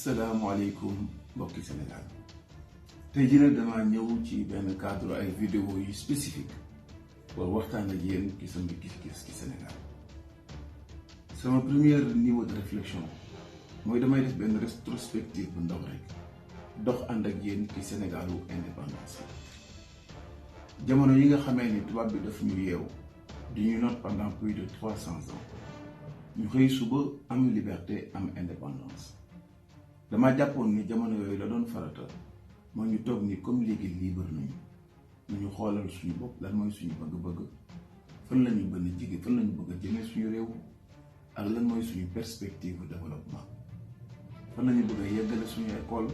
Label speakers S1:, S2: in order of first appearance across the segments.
S1: asalaamaaleykum mbokki Sénégal tey jii nag damaa ñëw ci benn cadre ay vidéo yu spécifique pour waxtaan ak yéen ci sama gis-gis ci Sénégal. sama premier niveau de réflexion mooy damay def benn rétrospective bu ndaw rek dox ànd ak yéen ci Sénégalu indépendance jamono yi nga xamee ni tubaab bi daf ñu yeew di ñu noot pendant plus de 300 ans ñu xëy suba am liberté am indépendance. dama jàppoon ni jamono yooyu la doon farata moo ñu toog ni comme léegi libre nañu ñu xoolal suñu bopp lan mooy suñu bëgg-bëgg fan la ñu bëgg a jige fan la ñu bëgg a jëmee suñu réew ak lan mooy suñu perspective de développement fan la ñu bëgg a yeggale suñu école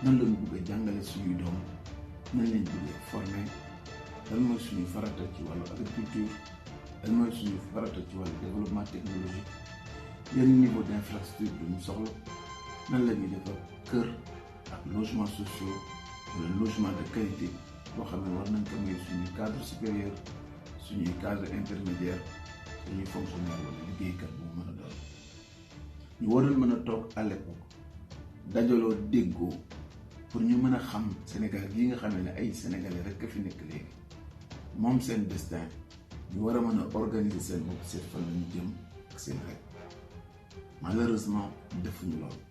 S1: nan la ñu bëgg a jàngale suñuy doom nan lañ bëgg a former lan mooy suñu farata ci wàllu agriculture lan mooy suñu farata ci wàllu développement technologique yan niveau d'infrastructure duñu soxla nan la ñuy defar kër ak logement sociaux wala logement de qualité boo xam ne war nañ ko may suñuy cadre supérieur suñuy cadre intermédiaire suñuy fonctionnaire wala liggéeykat bu mu mën a doon ñu waroon mën a toog à l'époque dajaloo déggoo pour ñu mën a xam Sénégal gii nga xam ne ay sénégalais rek a fi nekk léegi moom seen destin ñu war a mën a organiser seen bopp seet fan la ñu jëm ak seen rek malheureusement defuñu loolu.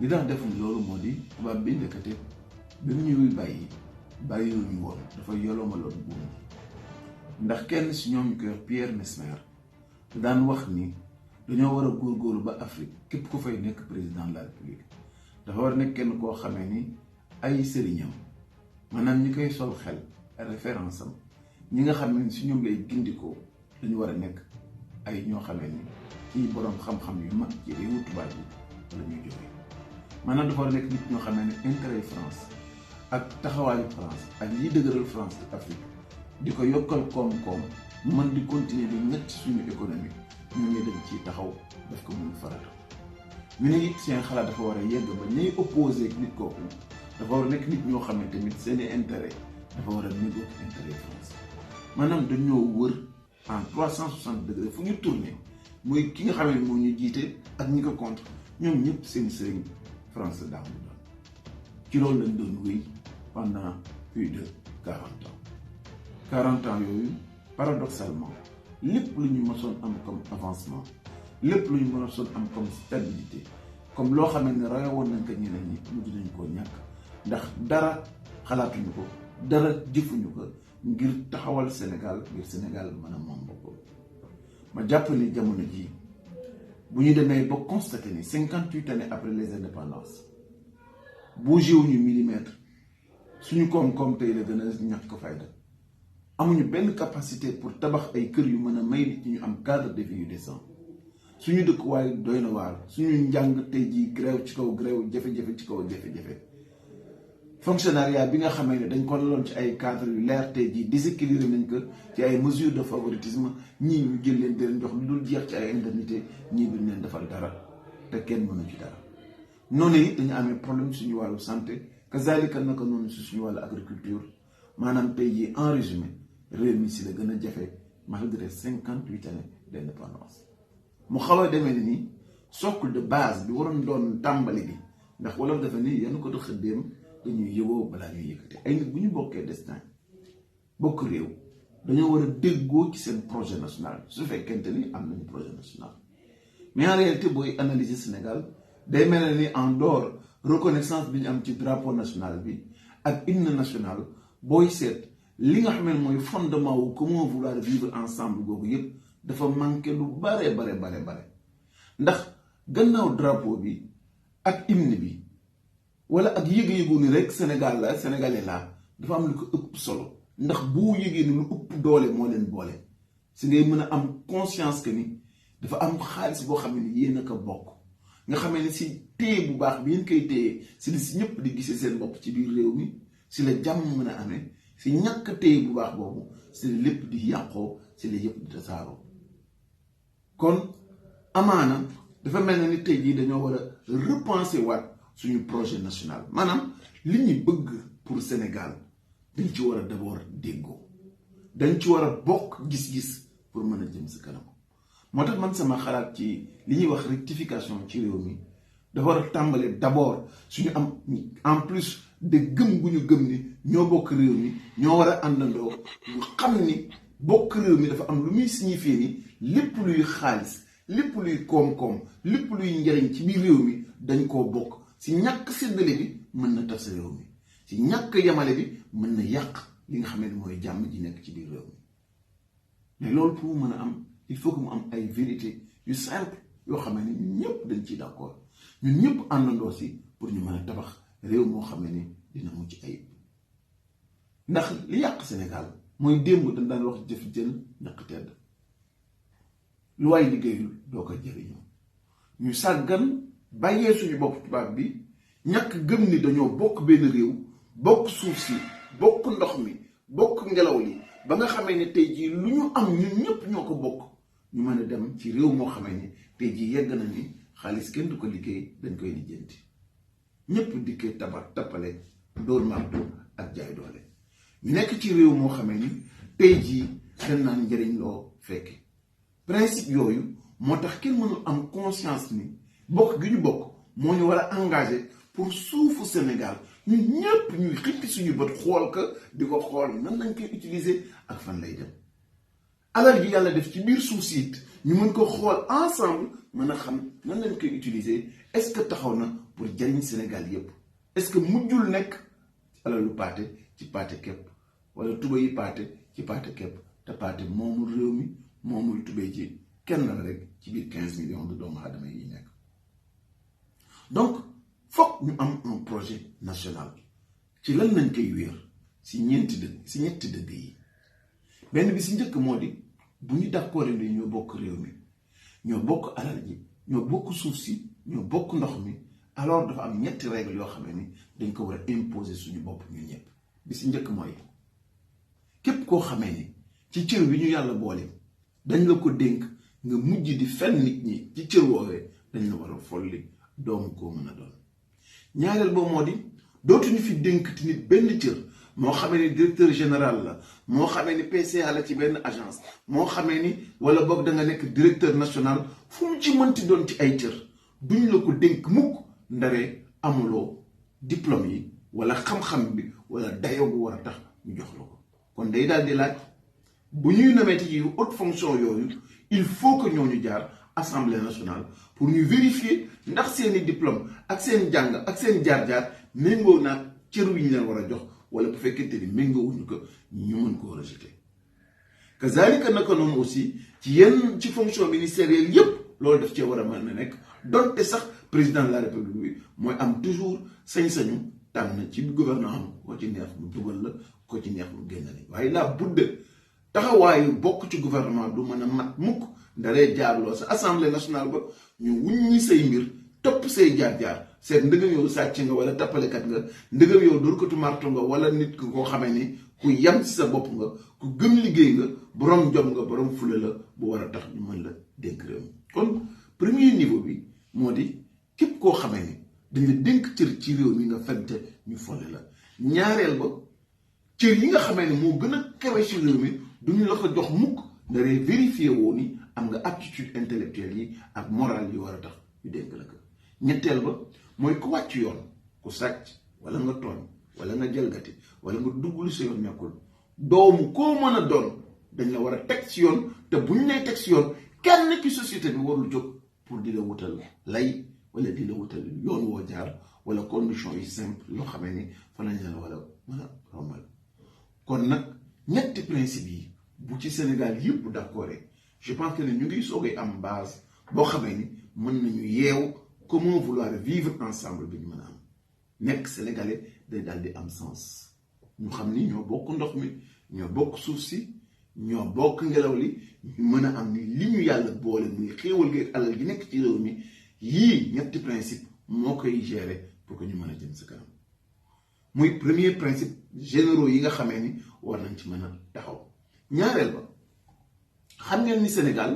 S1: li tax defuñu loolu moo di tubaab bi ndekete bi mu ñuy bàyyiwuñu woon dafa yolomaloon buum ndax kenn si ñoom ñu koy wax Pierre Mesmer daan wax ni dañoo war a góorgóorlu ba Afrique képp ku fay nekk président de la République dafa war a nekk kenn koo xamee ni ay sëriñam maanaam ñi koy sol xel référence am ñi nga xam ne si ñoom lay gindikoo dañu war a nekk ay ñoo xamee ni ci boroom xam-xam yu mag ci réewu tubaab yi wala ñuy jógee maanaam dafa war a nekk nit ñoo xamee ne intérêt France ak taxawaayu France ak liy dëgëral France ci Afrique di ko yokkal koom-koom mën di continuer di ñett suñu économie ñooñu dañ ciy taxaw daf ko mun farata ñu ne it seen xalaat dafa war a yegg ba ñuy opposé ak nit kooku dafa war a nekk nit ñoo xam ne tamit seeni intérêt dafa war a négocier intérêt France maanaam dañoo wër en 360 degré fu ñu tourné muy ki nga xam ne moo ñu jiite ak ñi ko contre ñoom ñëpp seen sëriñ France daaw ñu doon ci loolu lañ doon wéy pendant plus de 40 ans yooyu paradoxalement lépp lu ñu mësoon am comme avancement lépp lu ñu mësoon am comme stabilité comme loo xam ne rayoon nañ ko ñeneen ñi mujj nañ koo ñàkk ndax dara xalaatuñu ko dara jëfuñu ko ngir taxawal Sénégal ngir Sénégal mën a moom boppam ma jàpp ni jamono jii bu ñu demee ba constaté ni 58 années après les indépendances bougé wuñu millimètre suñu koom-koom tey la gën a ñàkk ko fayda amuñu benn capacité pour tabax ay kër yu mën a may nit ñu am cadre de vie yu décent suñu dëkkuwaay doy na waar suñu njàng tey jii grève ci kaw grève jafe-jafe ci kaw jafe-jafe fonctionnariat bi nga xamee ne dañ ko laloon ci ay cadre yu leer tey jii déséquilibré nañ ko ci ay mesures de favoritisme ñii ñu jël leen di leen jox lu dul jeex ci ay indemnité ñii duñ leen defal dara te kenn mënu ci dara noonu it dañu amee problème suñu wàllu santé kazalika naka noonu si suñu wàllu agriculture maanaam tey jii en résumé réew mi si la gën a jafe malgré 58 années d' indépendance mu xaw a demee ni socle de base bi waroon doon tàmbali bi ndax wolof dafa ni yenn ko dox xëddeem dañuy yëgoo balaa ñuy yëkkate ay nit bu ñu bokkee destin bokk réew dañoo war a déggoo ci seen projet national su fekkente ni am nañu projet national mais en réalité booy analyser Sénégal day mel ni en dehors reconnaissance bi ñu am ci drapeau national bi ak hymne national booy seet li nga xam ne mooy fondement wu comment vouloir vivre ensemble googu yëpp dafa manqué lu bare ndax gannaaw drapeau bi ak hymne bi wala ak yëg-yëgu ni rek Sénégal la sénégalais la dafa am lu ko ëpp solo ndax boo yëgee ni lu ëpp doole moo leen boole si ngay mën a am conscience que ni dafa am xaalis boo xam ne yéen a ko bokk nga xamee ni si téye bu baax bi yéen koy téye si li si ñëpp di gisee seen bopp ci biir réew mi si la jàmm mën a amee si ñàkk téye bu baax boobu si la lépp di yàqoo si la yëpp di tasaaroo kon amaana dafa mel na ni tey jii dañoo war a repenser waat suñu projet national maanaam li ñu bëgg pour Sénégal dañ ci war a d'abord déggoo dañ ci war a bokk gis-gis pour mën a jëm si kanam moo tax man sama xalaat ci li ñuy wax rectification ci réew mi dafa war a tàmbale d'abord suñu am en plus de gëm gu ñu gëm ni ñoo bokk réew mi ñoo war a àndandoo ñu xam ni bokk réew mi dafa am lu muy signifier ni lépp luy xaalis lépp luy koom-koom lépp luy njariñ ci biir réew mi dañ koo bokk. si ñàkk séddale bi mën na tas réew mi si ñàkk yamale bi mën na yàq li nga xam ne mooy jàmm ji nekk ci biir réew mi mais loolu pour mu mën a am il faut que mu am ay vérité yu simple yoo xam ne ñun ñëpp dañ ciy d'accord ñun ñëpp àndandoo si pour ñu mën a tabax réew moo xam ne ni dina mucc ayib ndax li yàq Sénégal mooy démb dañ daan wax jëf jël ñàkk tedd lu waay liggéeyul doo ko jëriñoo ñu sàggan bàyyee suñu bopp tubaab bi ñàkk gëm ni dañoo bokk benn réew bokk suuf si bokk ndox mi bokk ngelaw li ba nga xamee ne tey jii lu ñu am ñun ñëpp ñoo ko bokk ñu mën a dem ci réew moo xamee ni tey jii yegg na ni xaalis kenn du ko liggéey dañ koy lijjanti ñëpp dikkee tappale dóor martu ak jaay doole ñu nekk ci réew moo xamee ni tey jii dañ naan njëriñ loo fekke principe yooyu moo tax kenn mënul am conscience ni bokk gi ñu bokk moo ñu war a engagé pour suufu Sénégal ñun ñëpp ñuy xippi suñu bët xool ka di ko xool nan lañ koy utiliser ak fan lay dem alal ji yàlla def ci biir suuf si it ñu mën ko xool ensemble mën a xam nan lañ koy utiliser est-ce que taxaw na pour jariñ Sénégal yépp est-ce que mujjul nekk alalu paate ci paate képp wala tuba yi paate ci paate képp te paate moomul réew mi moomul tubee ci kenn la rek ci biir 15 millions de doomu aadama yi nekk donc foog ñu am un projet national ci lan lañ koy wéer si ñetti dëgg yi benn bi si njëkk moo di bu ñu d'accord ni ñoo bokk réew mi ñoo bokk alal ji ñoo bokk suuf si ñoo bokk ndox mi alors dafa am ñetti règle yoo xam ne dañ ko war a imposer suñu bopp ñun ñëpp bi si njëkk mooy képp koo xamee ni ci cër bi ñu yàlla boole dañ la ko dénk nga mujj di fen nit ñi ci cër woowee dañ la war a folli doomu koo mën a doon ñaareel boobu moo di dootuñu fi dénk ti nit benn cër moo xamee ni directeur général la moo xamee ni PCA la ci benn agence moo xamee ni wala boog da nga nekk directeur national fu mu ci mënti doon ci ay cër duñ la ko dénk mukk ndaree amuloo diplôme yi wala xam-xam bi wala dayo bu war a tax ñu jox la ko kon day daal di laaj bu ñuy nameeti ci haute fonction yooyu il faut que ñooñu jaar assemblée nationale pour ñu vérifier ndax seeni diplôme ak seen jàng ak seen jaar-jaar méngoo naag cër wi ñu leen war a jox wala bu fekkente ni méngoowuñu ko ñu mën koo rejeter kazalika naka noonu aussi ci fonction ministérielle yépp loolu daf cee war a mën na nekk donte sax président de la république bi mooy am toujours sañ-sañu tànn ci gouvernement am ko ci neex mu dugal la ko ci neex mu génn la waaye laa budde taxawaayu bokk ci gouvernement du mën a mat mukk ndaree jaarloo sa assemblée nationale ba ñu wuññi say mbir topp say jaar-jaar seet ndëgam yow sàcc nga wala tappalekat nga ndëgam yow dóorkatu marto nga wala nit ki koo xamee ni ku yam ci sa bopp nga ku gëm liggéey nga borom jom nga borom fule la bu war a tax ñu mën la dénk réew mi kon premier niveau bi moo di képp koo xamee ni dañ la dénk cër ci réew mi nga fente ñu folle la ñaareel ba cër yi nga xamee ni moo gën a kawe ci réew mi duñu la ko jox mukk ndaree vérifier woo ni am nga aptitude intellectuelle yi ak morale yi war a tax ñu dénk la ko ñetteel ba mooy ku wàcc yoon ku sàcc wala nga tooñ wala nga jalgati wala nga dugg lu sa yoon nekkul doomu koo mën a doon dañ la war a teg ci yoon te buñ lay teg ci yoon kenn ci société bi warul jóg pour di la wutal lay wala di la wutal yoon woo jaar wala condition yi simple yoo xamee ni fa lañ la wala mën a rombal kon nag ñetti principe yi bu ci Sénégal yëpp d'accord je pense que ne ñu ngi soogay am base boo xamee ni mën nañu yeew comment vouloir vivre ensemble bi ñu mën a am nekk sénégalais day daal di am sens ñu xam ni ñoo bokk ndox mi ñoo bokk suuf si ñoo bokk ngelaw li ñu mën a am ni li ñu yàlla boole muy xéewal gi ak alal gi nekk ci réew mi yii ñetti principe moo koy gérer pour que ñu mën a jëm sa kanam muy premier principe généraux yi nga xamee ni war nañ ci mën a taxaw ñaareel ba xam ngeen ni Sénégal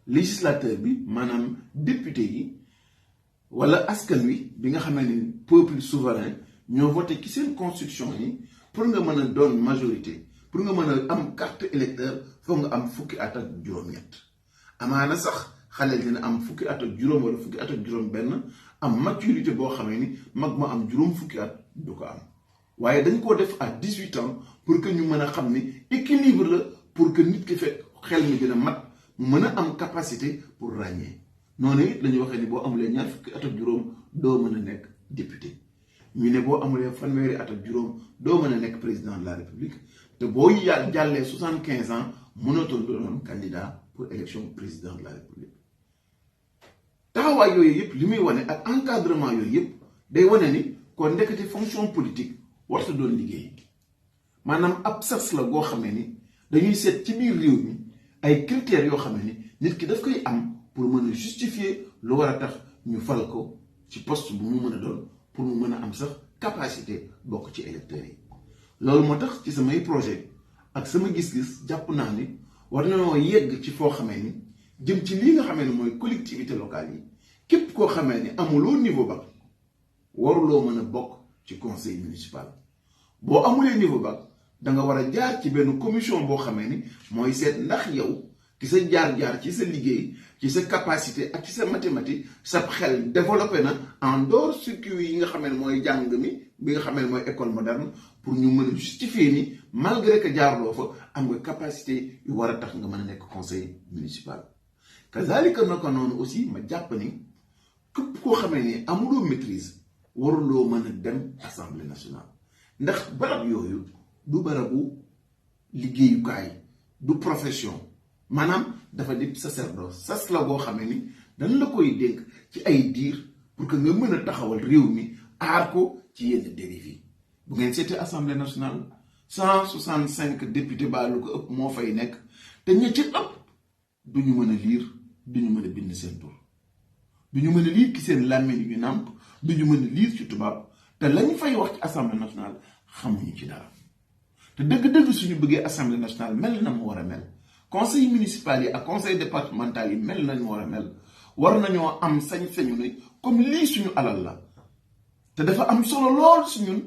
S1: législateur bi maanaam député yi wala askan wi bi nga xamee ni peuple souverain ñoo voté ci seen constitution yi pour nga mën a doon majorité pour nga mën a am carte électeur foog nga am fukki at ak juróom-ñett amaana sax xaleel dina am fukki at ak juróom wala fukki at ak juróom benn am maturité boo xamee ni mag ma am juróom fukki at du ko am waaye dañ koo def à 18 ans pour que ñu mën a xam ni équilibre la pour que nit ki fekk xel mi dina mat mu mën a am capacité pour ràññee noonu it la ñuy waxee ni boo amulee ñaar fukki at ak juróom doo mën a nekk député ñu ne boo amulee fanweeri at ak juróom doo mën a nekk président de la république te boo jàllee 75 ans mënatoo doon candidat pour élection président de la république taxawaay yooyu yëpp li muy wane ak encadrement yooyu yëpp day wane ni kon ndekete fonction politique warta doon liggéey maanaam ab sas la goo xamee ni dañuy seet ci biir réew mi ay critères yoo xamee ni nit ki daf koy am pour mën a justifier lu war a tax ñu fal ko ci poste bu mu mën a doon pour mu mën a am sax capacité bokk ci électeurs yi loolu moo tax ci samay projet ak sama gis-gis jàpp naa ni war nañoo yegg ci foo xamee ni jëm ci lii nga xamee ni mooy collectivité locale yi képp koo xamee ni amuloo niveau bac waruloo mën a bokk ci conseil municipal boo amulee niveau bac da nga war a jaar ci benn commission boo xamee ni mooy seet ndax yow ci sa jaar-jaar ci sa liggéey ci sa capacité ak ci sa mathématique sa xel développé na en dehors circuit yi nga xamee ne mooy jàng mi bi nga xamee ne mooy école moderne pour ñu mën a justifier ni malgré que jaarloo fa am nga capacité yu war a tax nga mën a nekk conseil municipal kazalika naka noonu aussi ma jàpp ni képp koo xamee ni amuloo maîtrise waruloo mën a dem assemblée nationale ndax barab yooyu du barabu liggéeyukaay du profession maanaam dafa di sacerdoce sas la boo xamee ni dañ la koy dénk ci ay diir pour que nga mën a taxawal réew mi aar ko ci yenn dérive yi bu ngeen seetee assemblée nationale 165 députés baa lu ko ëpp moo fay nekk te ña ci ëpp du ñu mën a liir du ñu mën a bind seen tur du ñu mën a liir ci seen làmmiñ yu nàmp du ñu mën a liir ci tubaab te lañ fay wax ci assemblée nationale xamuñu ci dara te dëgg-dëgg suñu bëggee assemblée nationale mel na mu war a mel conseil municipal yi ak conseil départemental yi mel nañ mu war a mel war nañoo am sañ-sañu ne comme lii suñu alal la te dafa am solo lool si ñun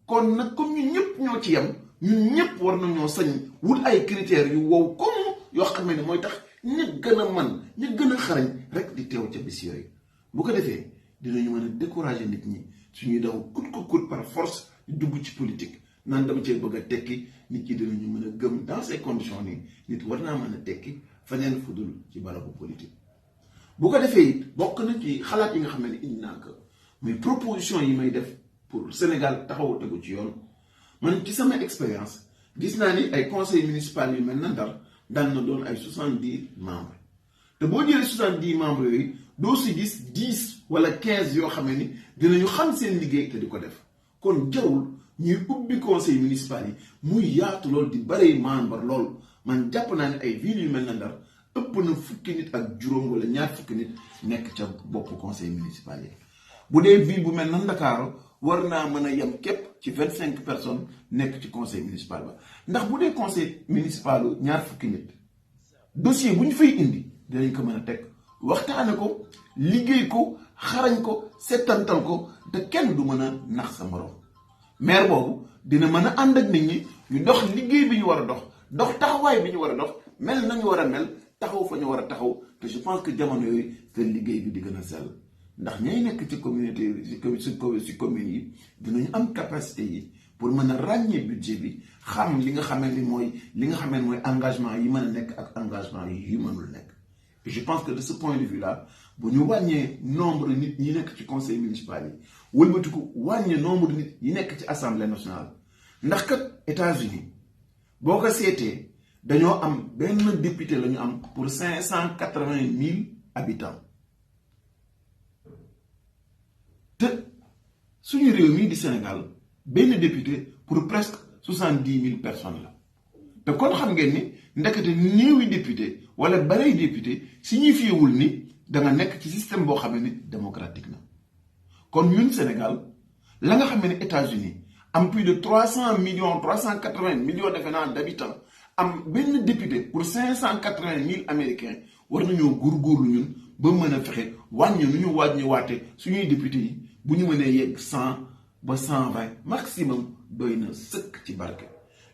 S1: kon nag comme ñun ñëpp ñoo ci yem ñun ñëpp war nañoo sañ wut ay critères yu wow comme yoo xam ne mooy tax ñi gën a man ñi gën a xarañ rek di teew ca bis yooyu bu ko defee dinañu mën a décourager nit ñi suñuy daw kut ko kut par force di dugg ci politique naan dama cee bëgg a tekki nit ñi dinañu mën a gëm dans ces conditions nii nit war naa mën a tekki feneen fudul ci barabu politique bu ko defee it bokk na ci xalaat yi nga xam ne indi naa ko muy proposition yi may def pour Sénégal taxawu tegu ci yoon man ci sama expérience gis naa ni ay conseil municipal yu mel na Ndar daan na doon ay 70 membres te boo jëlee 70 membres yooyu doo si gis 10 wala 15 yoo xam ne ni dinañu xam seen liggéey te di ko def kon jarul ñuy ubbi conseil municipal yi muy yaatu lool di bare membre lool man jàpp naa ne ay ville yu mel na Ndar ëpp na fukki nit ak juróom wala ñaar fukki nit nekk ca bopp conseil municipal yi bu dee ville bu mel na Ndakaaru war naa mën a yem képp ci 25 personnes nekk ci conseil municipal ba ndax bu dee conseil municipal ñaar fukki nit dossier bu ñu fay indi dinañ ko mën a teg waxtaane ko liggéey ko xarañ ko settantal ko te kenn du mën a nax sa morom maire boobu dina mën a ànd ak nit ñi ñu dox liggéey bi ñu war a dox taxawaay bi ñu war a dox mel nañu war a mel taxaw fa ñu war a taxaw te je pense que jamono yooyu seen liggéey bi di gën a sell ndax ñay nekk ci communauté ci commune yi dinañu am capacité yi pour mën a ràññee budget bi xam li nga xamante ni mooy engagement yi mën a nekk ak engagement yi mënul nekk et je pense que de ce point de vue là bu ñu wàññee nombre de nit ñi nekk ci conseil municipal yi wëlbatiku wàññee nombre de nit yi nekk ci assemblée nationale ndax kat États-Unis boo ko seetee dañoo am benn député la ñu am pour 580,000 habitants te suñu réew mii di Sénégal benn député pour presque 70,000 personnes la te kon xam ngeen ni ndekete néewi député wala barey député signifiewul ni da nga nekk ci système boo xam ne démocratique na kon ñun Sénégal la nga xam ne États-Unis am plus de 380 millions defe naa d'habitants am benn député pour 580,000 américains war nañoo góorgóorlu ñun ba mën a fexe wàññi nu ñu wàññi waate suñuy député yi bu ñu mënee yegg 100 ba 120 maximum doy na sëkk ci barke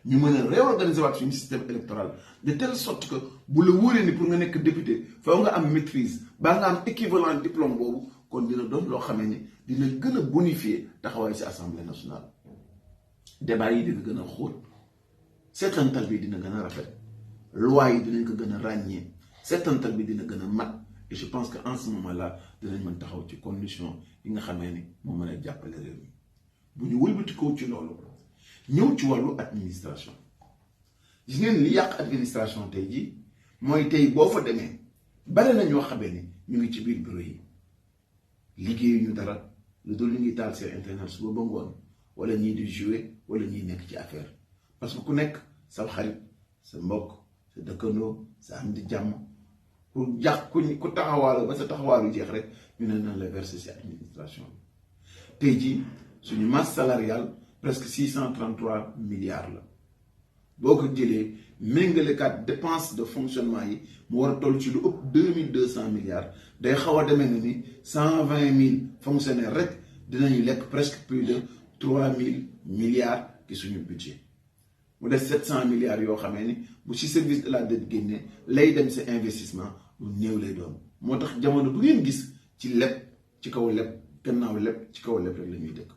S1: ñu mën a réorganiser waat suñu système électoral de telle sorte que bu la wóoree ni pour nga nekk député faaw nga am maîtrise baa nga am équivalent diplôme boobu kon dina doon loo xamee ni dina gën a bonifier taxawaay ci assemblée nationale débat yi dina gën a xóot seetantal bi dina gën a rafet loi yi dinañ ko gën a ràññee seetantal bi dina gën a mat et je pense que en ce moment là dinañ mën taxaw ci condition yi nga xamee ni moo mën a jàppale réew mi bu ñu wëlbatikoo ci loolu ñëw ci wàllu administration gis ngeen li yàq administration tey jii mooy tey boo fa demee bare na ñoo xamee ni ñu ngi ci biir bureau yi liggéeyuñu dara lu dul ñu ngi taal seen internet suba ba ngoon wala ñii di jouer wala ñii nekk ci affaire parce que ku nekk sa xarit sa mbokk sa dëkkandoo sa am di jàmm ku jàq ku taxawaalu ba sa taxawaalu jeex rek ñu ne nan la verser ci administration bi tey jii suñu masse salariale presque 633 milliards la boo ko jëlee méngalekat dépense de fonctionnement yi mu war a toll ci lu ëpp 2200 milliards day xaw a demee ni 120 000 fonctionnaires rek dinañu lekk presque plus de 3000 milliards ci suñu budget mu des 700 milliards yoo xamee ni bu ci service de la dette génne lay dem ci investissement lu néew lay doon moo tax jamono bu ngeen gis ci leb ci kaw leb gannaaw leb ci kaw leb rek la ñuy dëkk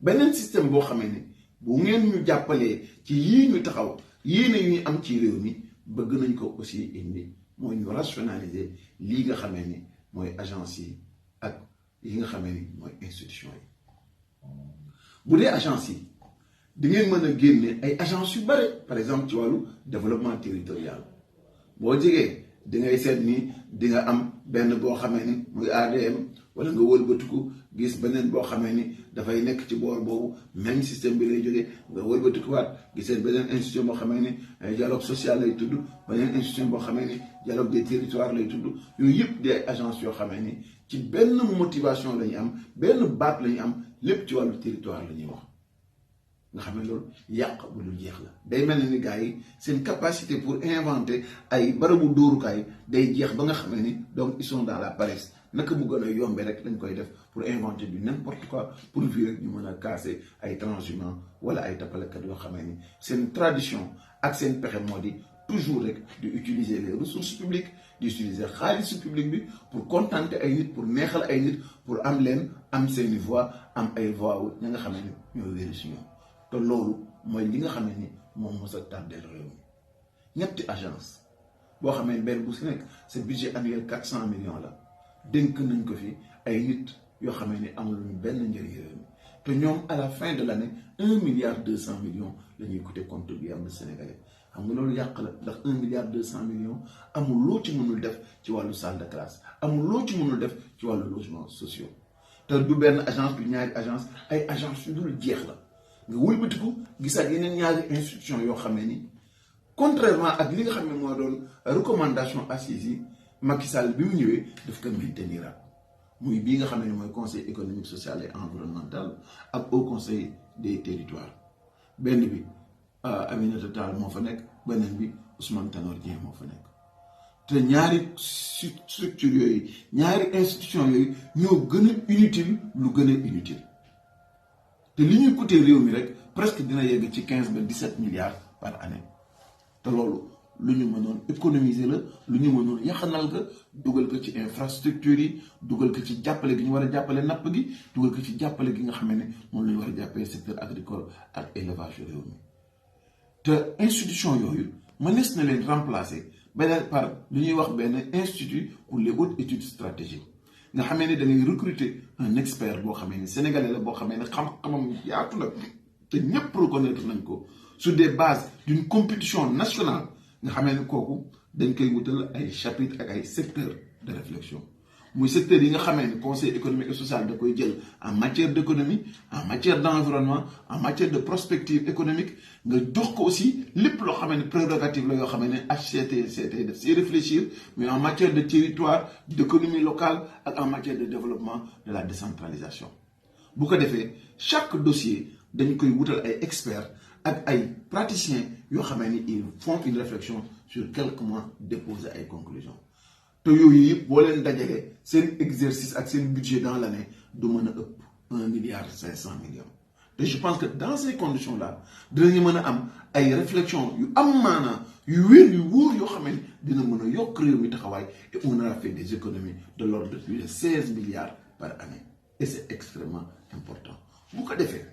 S1: beneen système boo xamee ni bu ngeen ñu jàppalee ci yii ñu taxaw yéene yu ñu am ci réew mi bëgg nañ ko aussi indi mooy ñu rationaliser lii nga xamee ni mooy agence yi ak yi nga xamee ni mooy institution yi bu dee agence yi di ngeen mën a génne ay agence yu bare par exemple ci wàllu développement territorial boo jegee di ngay seet ni di nga am benn boo xamee ni muy ADM wala nga wëlbatiku gis beneen boo xamee ni dafay nekk ci boor boobu même système bi lay jógee nga wëlbatikuwaat giseen beneen institution boo xamee ni dialogue social lay tudd beneen institution boo xamee ni dialogue des territoires lay tudd yooyu yëpp di ay agence yoo xamee ni ci benn motivation la ñu am benn baat la ñu am lépp ci wàllu territoire la ñuy wax nga xam ne loolu yàq bu dul jeex la day mel ni gars yi seen capacité pour inventer ay barabu dóorukaay day jeex ba nga xam ne ni donc ils sont dans la paresse naka mu gën a yombe rek lañ koy def pour inventer du n'importe quoi pour fii rek ñu mën a casser ay transhumants wala ay tappalekat yoo xamee ni seen tradition ak seen pexe moo di toujours rek di utiliser les ressources publiques di utiliser xaalisu public bi pour contenter ay nit pour neexal ay nit pour am leen am seeni voix am ay voix wu ña nga xam ne ñooy wéri si ñoom te loolu mooy li nga xam ne ni moom mos a tardeel réew mi ñetti agence boo xamee ne benn bu si nekk sa budget annuel 400 millions la dénk nañ ko fi ay nit yoo xamee ni amul ñu benn njëriñ réew mi te ñoom à la fin de l'année 1,2 milliard la ñuy coûter contribuable sénégalais xam nga loolu yàq la ndax 1,2 milliard amul loo ci mënul def ci wàllu salle de classe amul loo ci mënul def ci wàllu logement sociaux te du benn agence du ñaari agence ay agence yu dul jeex la nga wëlbatiku gisaat yeneen ñaari institution yoo xamee ni contrairement ak li nga xam ne moo doon recommandation assises yi Macky Sall bi mu ñëwee daf ko maintenir muy bii nga xam ne mooy conseil économique social et environnemental ak au conseil des territoires benn bi Aminata Tall moo fa nekk beneen bi Ousmane Tanor Dieng moo fa nekk te ñaari structure yooyu ñaari institution yooyu ñoo gën a inutile lu gën a inutile te li ñuy coûter réew mi rek presque dina yegg ci 15 ba 17 milliards par année te loolu lu ñu mënoon économiser la lu ñu mënoon yaxanal nga dugal ko ci infrastructure yi dugal ko ci jàppale gi ñu war a jàppale napp gi dugal ko ci jàppale gi nga xam ne moom la ñu war a jàppale secteur agricole ak élevage réew mi te institution yooyu mënees na leen remplacer beneen par lu ñuy wax benn institut pour les hautes études stratégiques nga xamee ne da ngay recruter un expert boo xamee ne sénégalais la boo xamee ne xam-xamam yaatu la te ñëpp reconnaître nañ ko sur des bases d'une compétition nationale nga xamee ne kooku dañ koy wutal ay chapitre ak ay secteurs de réflexion muy secteurs yi nga xamee ne conseil économique et social da koy jël en matière d'économie en matière d'environnement en matière de prospective économique nga jox ko aussi lépp loo xamee ne prérogative la yoo xamee ne HCT def si réfléchir mais en matière de territoire d'économie locale ak en matière de développement de la décentralisation bu ko defee chaque dossier dañ koy wutal ay experts ak ay praticiens yoo xamee ni ils font une réflexion sur quelques mois déposer ay conclusions te yooyu yëpp boo leen dajalee seen exercice ak seen budget dans l'année du mën a ëpp 1,5 milliard te je pense que dans ces conditions là dinañu mën a am ay réflexions yu am maanaa yu wér yu wóor yoo xamee ni dina mën a yokk réew mi taxawaay et on a fait des économies de l'ordre de plus de 16 milliards par année et c'est extrêmement important bu ko defee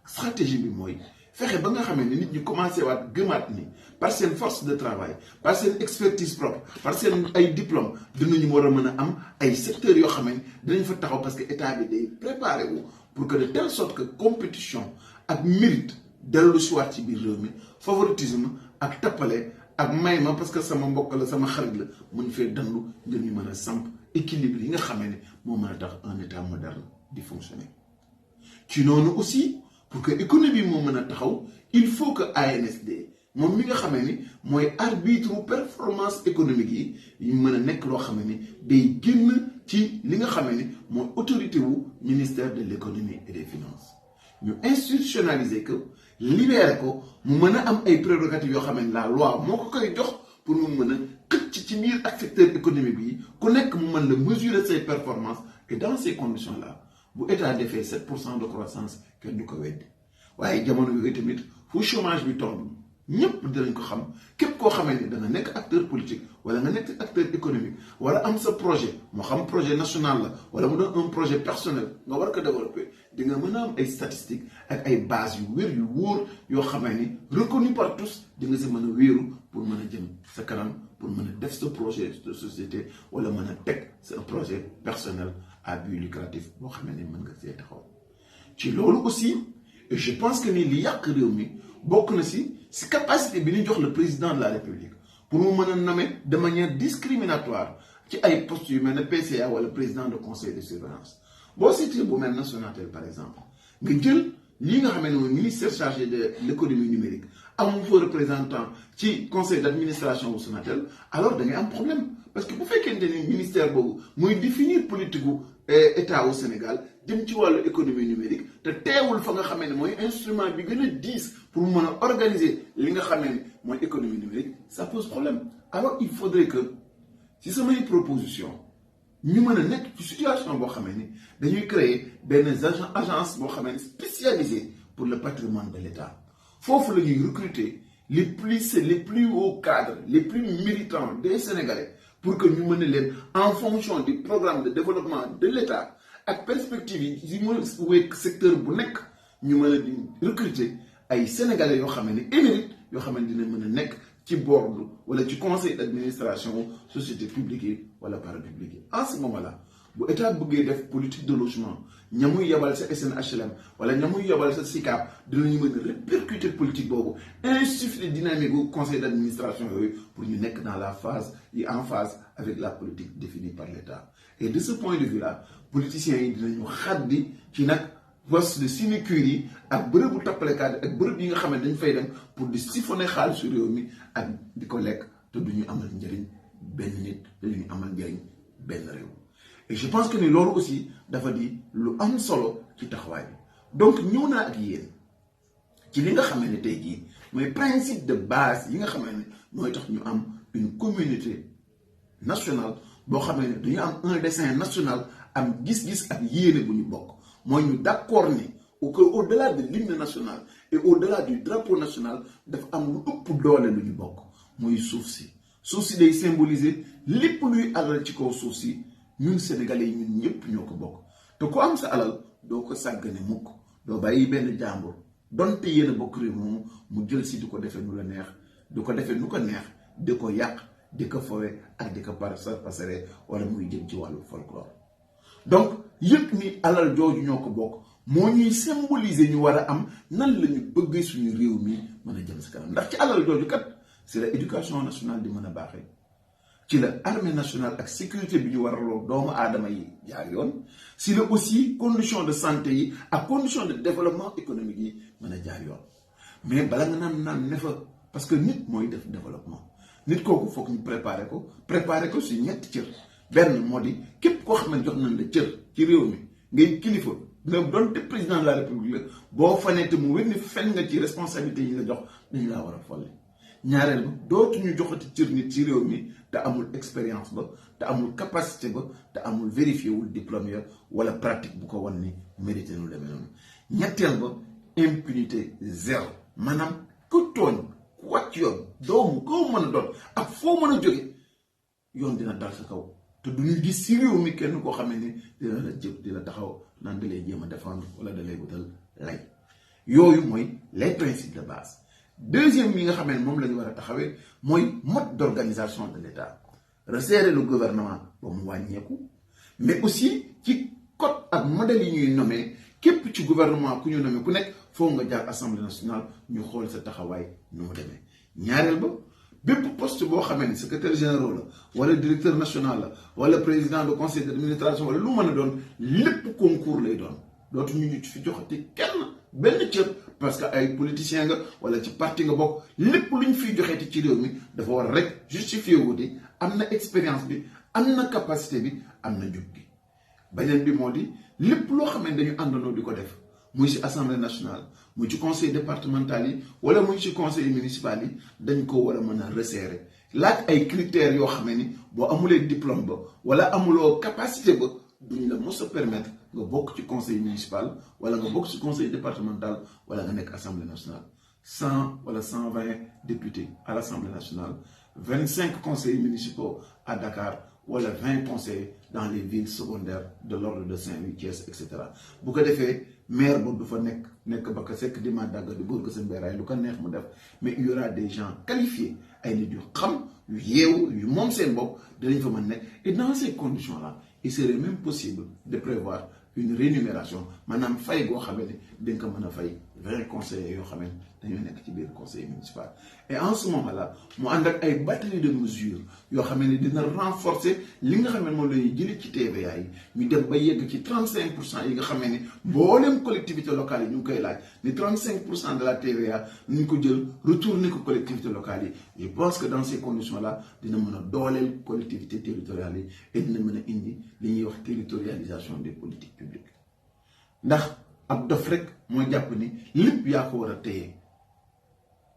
S1: stratégie bi mooy fexe ba nga xamee ne nit ñi commencé waat gëmaat ni par seen force de travail par seen expertise propre par seen ay diplôme dinañu war a mën a am ay secteurs yoo xam ne dinañ fa taxaw parce que état bi day préparé wu pour que de telle sorte que compétition ak mérite dellu si waat ci biir réew mi favoritisme ak tappale ak may ma parce que sama mbokk la sama xarit la mun fee dandu ngir ñu mën a samp équilibre yi nga xamee ne moo mën a tax un état moderne di fonctionner ci noonu aussi pour que économie moo mën a taxaw il faut que ANSD moom mi nga xamee ni mooy arbitre performance économique yi mën a nekk loo xamee ni day génn ci li nga xamee ni mooy autorité wu ministère de l'économie et des finances ñu institutionnaliser que libérer ko mu mën a am ay prérogatives yoo xam ne la loi moo ko koy jox pour mu mën a xëcc ci biir ak secteur économique bi ku nekk mu mën la mesurer ses performances et dans ces conditions là bu état defee 7% de croissance kenn du ko weddi waaye jamono yooyu tamit fu chômage bi toll ñëpp dinañ ko xam képp koo xamee ni da nga nekk acteur politique wala nga nekk acteur économique wala am sa projet moo xam projet national la wala mu doon un projet personnel nga war ko développer di nga mën a am ay statistiques ak ay bases yu wér yu wóor yoo xamee ni reconnu par tous di nga si mën a wéeru pour mën a jëm sa kanam pour mën a def sa projet de société wala mën a teg sa projet personnel à but lucratif boo xamee ni mën nga see taxaw ci loolu aussi et je pense que ni li yàq réew mi bokk na si capacité bi ñu jox le président de la république pour mu mën a nommer de manière discriminatoire ci ay postes yu mel ne PCA wala président de conseil de surveillance boo cité bu mel ne Sonatel par exemple nga jël lii nga xam ne mooy ministère chargé de l'économie numérique am fa représentant ci conseil d'administration bu Sonatel alors da ngay am problème parce que bu fekkente ni ministère boobu muy définir politique gu état au Sénégal jëm ci wàllu économie numérique te teewul fa nga xamee ne mooy instrument bi gën a diis pour mën a organiser li nga xamee ne mooy économie numérique ça pose problème alors il faudrait que si samay proposition ñu mën a nekk ci situation boo xamee ni dañuy créer benn agence boo xamee ne spécialisée pour le patrimoine de l'État foofu la ñuy recruter les plus hauts cadres les plus méritants des Sénégalais pour que ñu mën a leen en fonction du programme de développement de l'État ak perspective yi mën a wékk secteur bu nekk ñu mën a di recruter ay Sénégalais yoo xam ne émérite yoo xam ne dina mën a nekk ci board wala ci conseil d'administration société publique yi wala parapublique yi en ce moment là bu état bëggee def politique de logement ña muy yebal sa SNHLM wala ña muy yebal sa SICAP dinañu mën a répercuter politique boobu insuffler dynamique bu conseil d'administration yooyu pour ñu nekk dans la phase yi en phase avec la politique définie par l'État et de ce point de vue là politiciens yi dinañu xaddi ci nag poste de sinécure yi ak bërëbu tappalekaat ak bërëb yi nga xam ne dañ fay dem pour di siphonner xaalisu réew mi ak di ko lekk te duñu amal njëriñ benn nit te duñu amal njëriñ benn réew et je pense que ni loolu aussi dafa di lu am solo ci taxawaay bi donc ñëw naa ak yéen ci li nga xam ne tey jii mooy principe de base yi nga xam ne mooy tax ñu am une communauté nationale boo xam ne dañu am un dessein national am gis-gis ak yéene bu ñu bokk mooy ñu d'accord ni au-delà de l'hymne national et au-delà du drapeau national dafa am lu ëpp doole lu ñu bokk muy suuf si day symboliser lépp luy alal ci kaw suuf si ñun sénégalais yi ñun ñëpp ñoo ko bokk te ku am sa alal doo ko sàggane mukk doo bàyyi benn jàmbur donte yéen a bokk réew moomu mu jël si di ko defee nu la neex di ko defee nu ko neex di ko yàq di ko fowe ak di ko pasare wala muy jëm ci wàllu folklore donc yëpp ni alal jooju ñoo ko bokk moo ñuy symboliser ñu war a am nan la ñu bëggee suñu réew mi mën a jëm si kanam ndax ci alal jooju kat c'est la éducation nationale di mën a baaxee ci la armée nationale ak sécurité bi ñu war a lool doomu aadama yi jaar yoon si la aussi condition de santé yi ak condition de développement économique yi mën a jaar yoon mais bala nga naan ne fa parce que nit mooy def développement nit kooku foog ñu préparer ko si ñetti cër benn moo di képp koo xam ne jox nañ la cër ci réew mi ngay kilifa nga doon te président de la république la boo fanee te mu wér ni fen nga ci responsabilité yi la jox dañu laa war a folli ñaareel ba dootuñu joxati cër nit ci réew mi te amul expérience ba te amul capacité ba te amul vérifié wul diplôme ya wala pratique bu ko wan ni mérité nu demee noonu ñetteel ba impunité zéro maanaam ku tooñ ku wàcc yoon doomu koo mën a doon ak foo mën a jóge yoon dina dal sa kaw te duñu gis si réew mi kenn koo xam ne dina la jëpp di la taxaw naan da lay jéem a défendre wala da lay wutal lay. yooyu mooy les principes de base. Deuxième yi nga xam ne moom la ñu war a taxawee mooy mode d'organisation de l'État. Resserrer le gouvernement ba mu wàññeeku, mais aussi ci code ak modèle yi ñuy nommé képp ci gouvernement ku ñu nommé ku nekk foog nga jaar assemblée nationale ñu xool sa taxawaay nu mu demee. ñaareel ba bépp poste boo xamee ni secrétaire général la wala directeur national la wala président de conseil d'administration wala lu mën a doon lépp concours lay doon dootu ñu fi joxati kenn benn cër parce que ay politiciens nga wala ci parti nga bokk lépp lu ñu fiy joxeeti ci réew mi dafa war rek justifié wuti am na expérience bi am na capacité bi am na jub gi. beneen bi moo di lépp loo xam ne dañu àndandoo di ko def muy ci assemblée nationale muy ci conseil départemental yi wala muy ci conseil municipal yi dañ ko war a mën a resserrer laaj ay critères yoo xam ni boo amulee diplôme ba wala amuloo capacité ba duñ la mos a permettre nga bokk ci conseil municipal wala nga bokk ci conseil départemental wala nga nekk assemblée nationale. 100 wala 120 députés à l'assemblée nationale, 25 conseillers municipaux à Dakar wala 20 conseillers dans les villes secondaires de l'ordre de Saint-Louis, Thiès, etc. bu ko defee maire boobu du fa nekk ba ka sekk di ma dàgg di buur ko seen mbéeraay lu ko neex mu def, mais il y aura des gens qualifiés ay nit yu xam yu yeewu yu moom seen bopp dinañ fa mën nekk. Et dans ces conditions là il serait même possible de prévoir une rémunération maanaam fay goo xamee ne dañ ko mën a fay 20 conseillers yoo xamee dañoo nekk ci biir conseil municipal. Et en ce moment là mu ànd ak ay batterie de mesures yoo xam ne dina renforcer li nga xam ne moom la ñuy jëlee ci TVA yi ñu dem ba yegg ci 35% yi nga xam ne mboolem collectivité locale yi ñu ngi koy laaj ni 35% de la TVA ñu ko jël retourner ko collectivité locale yi. Je pense que dans ces conditions là dina mën a dooleel collectivité territoriale yi et dina mën a indi li ñuy wax territorialisation des politiques publiques. ndax ab dof rek moo jàpp ni lépp yaa ko war a téye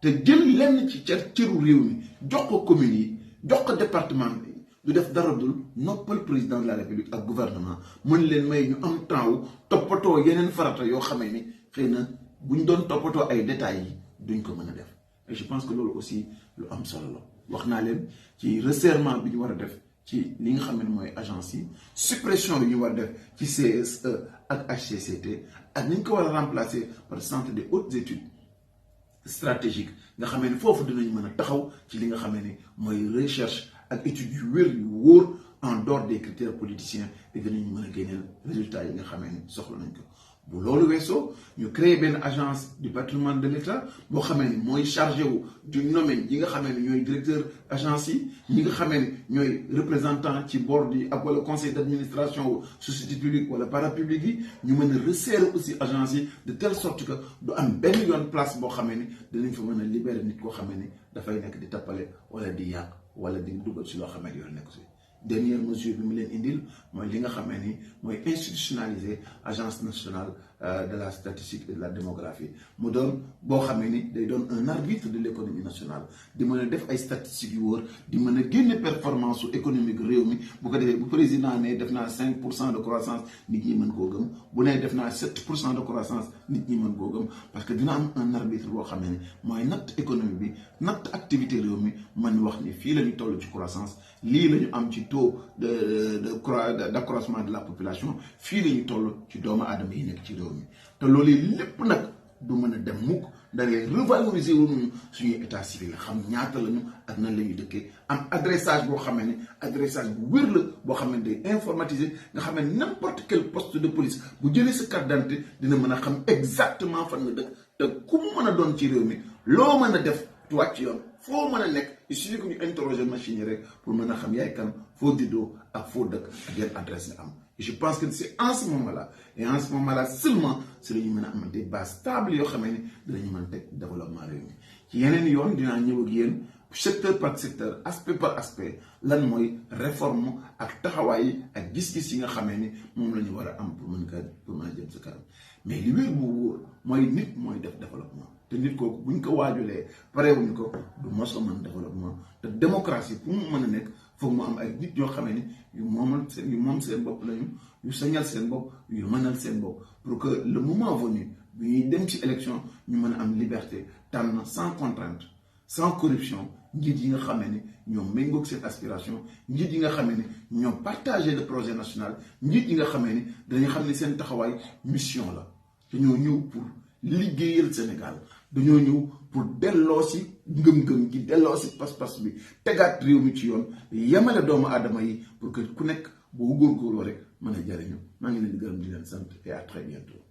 S1: te jël lenn ci cëru réew mi jox ko communes yi jox ko département bi du def dara dul noppal président de la république ak gouvernement mën leen may ñu am temps wu toppatoo yeneen farata yoo xamee ni xëy na buñ doon toppatoo ay détails yi duñ ko mën a def. Et je pense que loolu aussi lu am solo la wax naa leen ci resserrement bi ñu war a def ci li nga xam ne mooy agence yi, suppression bi ñu war a def ci CSE ak HCCT ak ni ñu ko war a remplacer par centre des hautes études stratégiques nga xam ne foofu dinañ mën a taxaw ci li nga xam ne mooy recherche ak études yu wér yu wóor en dehors des critères politiciens et dinañ mën a génneel résultats yi nga xam ne soxla nañ ko. bu loolu weesoo ñu créer benn agence du patrimoine de l'État boo xamee ni mooy chargé wu du domaine yi nga xamee ni ñooy directeur agence yi ñi nga xamee ni ñooy représentant ci board yi ak wala conseil d'administration wu société publique wala parapublique yi ñu mën a resserrer aussi agence yi de telle sorte que du am benn yoon place boo xamee ni dinañ fa mën a libérer nit koo xamee ni dafay nekk di tappale wala di yàq wala di dugal ci loo xamee ni yoon nekk si. Dernière mesure bi mu leen indil mooy li nga xamee ni mooy institutionnaliser agence nationale de la statistique et de la démographie mu doon boo xamee ni day doon un arbitre de l'économie nationale di mën a def ay statistiques yu wóor di mën a génne performance su économique réew mi bu ko defee bu président ne def naa 5% de croissance nit ñi mën koo gëm bu ne def naa 7% de croissance nit ñi mën koo gëm parce que dina am un arbitre boo xamee ni mooy natt économie bi natt activité réew mi mën wax ni fii la ñu toll ci croissance lii la ñu am ci taux d'accroissement de la population fii la ñu toll ci doomu aadama yi nekk ci réew mi te loolu lépp nag du mën a dem mukk da ngay revaloriser wuñu suñuy état civil xam ñaata lañu ak nan la ñuy dëkkee am adressage boo xamee ne adressage bu wér la boo xamee ne day informatisé nga xam ne n'importe quel poste de police bu jëlee sa carte d'identité dina mën a xam exactement fan nga dëkk te ku mu mën a doon ci réew mi loo mën a def tuwaat ci yoon foo mën a nekk il suffit que ñu interroger machine yi rek pour mën a xam yaay kan foo juddoo ak foo dëkk ak yan adresse nga am. Et je pense que c'est en ce moment-là et en ce moment-là seulement c'est la ñu mën a am des bases stables yoo xamee ne dinañu mën a teg développement réew mi ci yeneen yoon dinaa ñëw ak yéen secteur par secteur aspect par aspect lan mooy réforme ak taxawaay ak gis-gis yi nga xamee ni moom la ñu war a am pour mën a jëm sa kanam mais li wér bu wóor mooy nit mooy def développement te nit kooku buñ ko waajulee parewuñu ko du mos a mën développement te démocratie pour mu mën a nekk foog mu am ay nit yoo xamee ni yu moom seen bopp lañu yu sañal seen bopp yu mënal seen bopp pour que le moment venu bi ñuy dem ci élection ñu mën a am liberté tànn sans contrainte sans corruption njiit yi nga xamee ne ñoom méngoog seen aspiration njiit yi nga xamee ne ñoom partagé le projet national njiit yi nga xamee ne dañuy xam ne seen taxawaay mission la dañoo ñëw pour liggéeyal Sénégal dañoo ñëw pour delloo si ngëm-ngëm gi delloo si pas-pas bi tegaat réew mi ci yoon yemale doomu aadama yi pour que ku nekk boo góorgóorloo rek mën a jariñu maa ngi leen di gërëm di leen sant et à très bientôt